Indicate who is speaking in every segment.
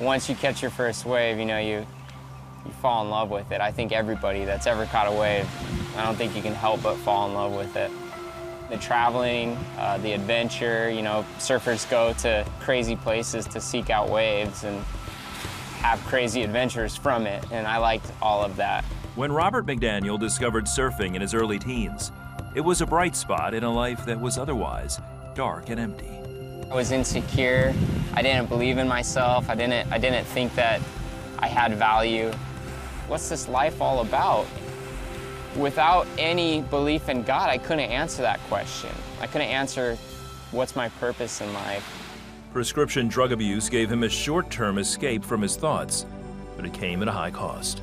Speaker 1: once you catch your first wave, you fall in love with it. I think everybody that's ever caught a wave, I don't think you can help but fall in love with it. The traveling, the adventure, surfers go to crazy places to seek out waves and have crazy adventures from it, and I liked all of that.
Speaker 2: When Robert McDaniel discovered surfing in his early teens, it was a bright spot in a life that was otherwise dark and empty.
Speaker 1: I was insecure. I didn't believe in myself. I didn't think that I had value. What's this life all about? Without any belief in God, I couldn't answer that question. I couldn't answer what's my purpose in life.
Speaker 2: Prescription drug abuse gave him a short-term escape from his thoughts, but it came at a high cost.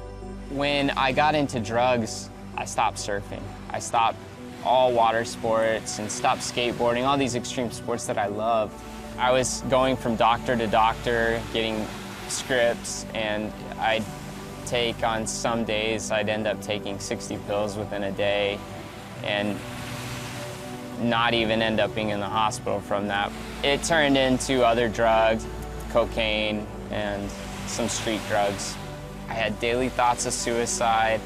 Speaker 1: When I got into drugs, I stopped surfing. I stopped all water sports and stopped skateboarding, all these extreme sports that I loved. I was going from doctor to doctor, getting scripts, and I'd take on some days, I'd end up taking 60 pills within a day and not even end up being in the hospital from that. It turned into other drugs, cocaine, and some street drugs. I had daily thoughts of suicide.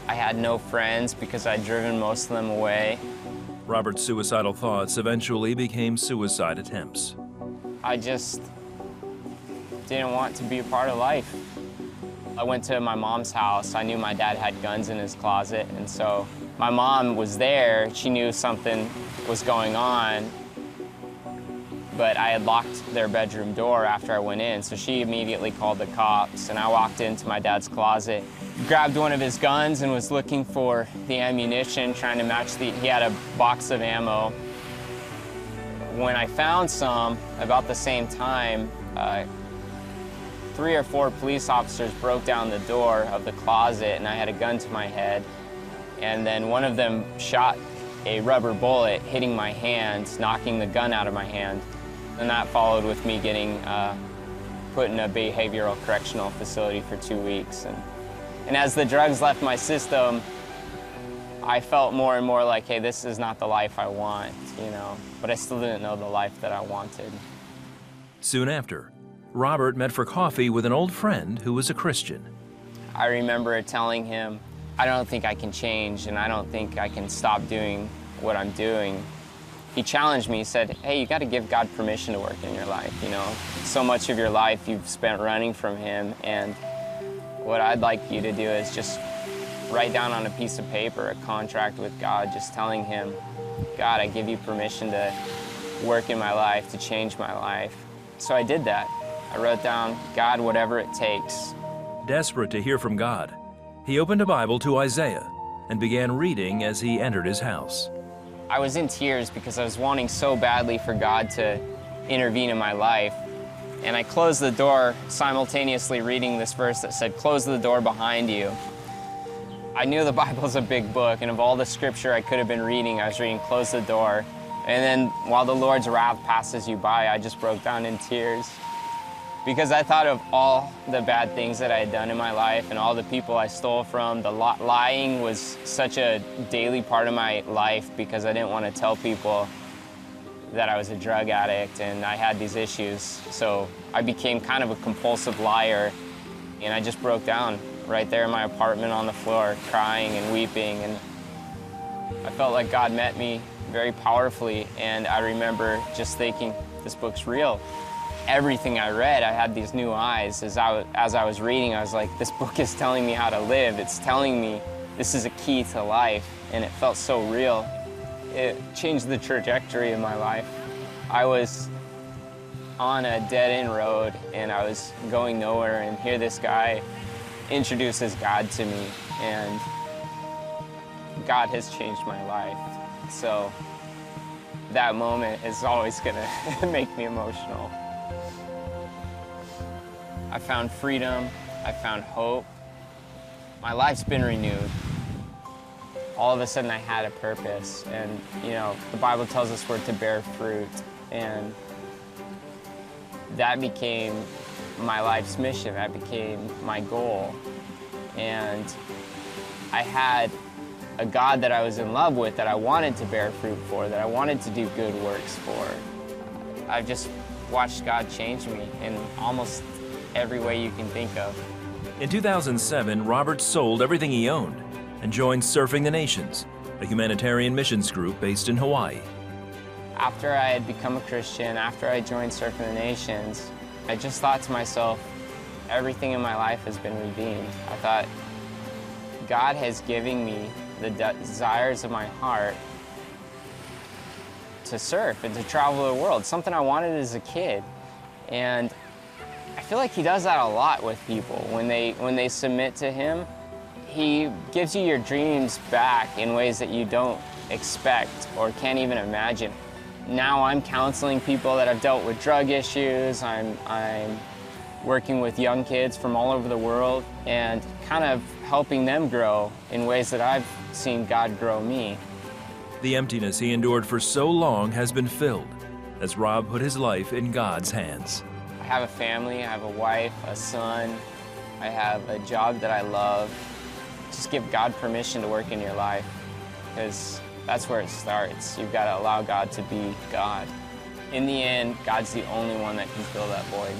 Speaker 1: I had no friends because I'd driven most of them away.
Speaker 2: Robert's suicidal thoughts eventually became suicide attempts.
Speaker 1: I just didn't want to be a part of life. I went to my mom's house. I knew my dad had guns in his closet, and so my mom was there. She knew something was going on, but I had locked their bedroom door after I went in, so she immediately called the cops, and I walked into my dad's closet, grabbed one of his guns and was looking for the ammunition, trying to match he had a box of ammo. When I found some, about the same time, 3 or 4 police officers broke down the door of the closet, and I had a gun to my head. And then one of them shot a rubber bullet, hitting my hand, knocking the gun out of my hand. And that followed with me getting put in a behavioral correctional facility for 2 weeks. And as the drugs left my system, I felt more and more like, hey, this is not the life I want, But I still didn't know the life that I wanted.
Speaker 2: Soon after, Robert met for coffee with an old friend who was a Christian.
Speaker 1: I remember telling him, I don't think I can change, and I don't think I can stop doing what I'm doing. He challenged me. He said, hey, you got to give God permission to work in your life, So much of your life you've spent running from him, and what I'd like you to do is just write down on a piece of paper a contract with God, just telling him, God, I give you permission to work in my life, to change my life. So I did that. I wrote down, God, whatever it takes.
Speaker 2: Desperate to hear from God, he opened a Bible to Isaiah and began reading as he entered his house.
Speaker 1: I was in tears because I was wanting so badly for God to intervene in my life. And I closed the door, simultaneously reading this verse that said, close the door behind you. I knew the Bible's a big book, and of all the scripture I could have been reading, I was reading close the door. And then while the Lord's wrath passes you by, I just broke down in tears. Because I thought of all the bad things that I had done in my life and all the people I stole from. The lying was such a daily part of my life because I didn't want to tell people that I was a drug addict and I had these issues. So I became kind of a compulsive liar, and I just broke down right there in my apartment on the floor, crying and weeping. And I felt like God met me very powerfully, and I remember just thinking, this book's real. Everything I read, I had these new eyes. As I was reading, I was like, this book is telling me how to live. It's telling me this is a key to life, and it felt so real. It changed the trajectory of my life. I was on a dead-end road, and I was going nowhere, and here this guy introduces God to me, and God has changed my life. So that moment is always gonna make me emotional. I found freedom, I found hope. My life's been renewed. All of a sudden I had a purpose, and the Bible tells us we're to bear fruit, and that became my life's mission, that became my goal. And I had a God that I was in love with, that I wanted to bear fruit for, that I wanted to do good works for. I've just watched God change me in almost every way you can think of.
Speaker 2: In 2007, Robert sold everything he owned and joined Surfing the Nations, a humanitarian missions group based in Hawaii.
Speaker 1: After I had become a Christian, after I joined Surfing the Nations, I just thought to myself, everything in my life has been redeemed. I thought, God has given me the desires of my heart to surf and to travel the world, something I wanted as a kid. And I feel like he does that a lot with people. When they submit to him, he gives you your dreams back in ways that you don't expect or can't even imagine. Now I'm counseling people that have dealt with drug issues. I'm working with young kids from all over the world and kind of helping them grow in ways that I've seen God grow me.
Speaker 2: The emptiness he endured for so long has been filled as Rob put his life in God's hands.
Speaker 1: I have a family, I have a wife, a son, I have a job that I love. Just give God permission to work in your life, because that's where it starts. You've got to allow God to be God. In the end, God's the only one that can fill that void.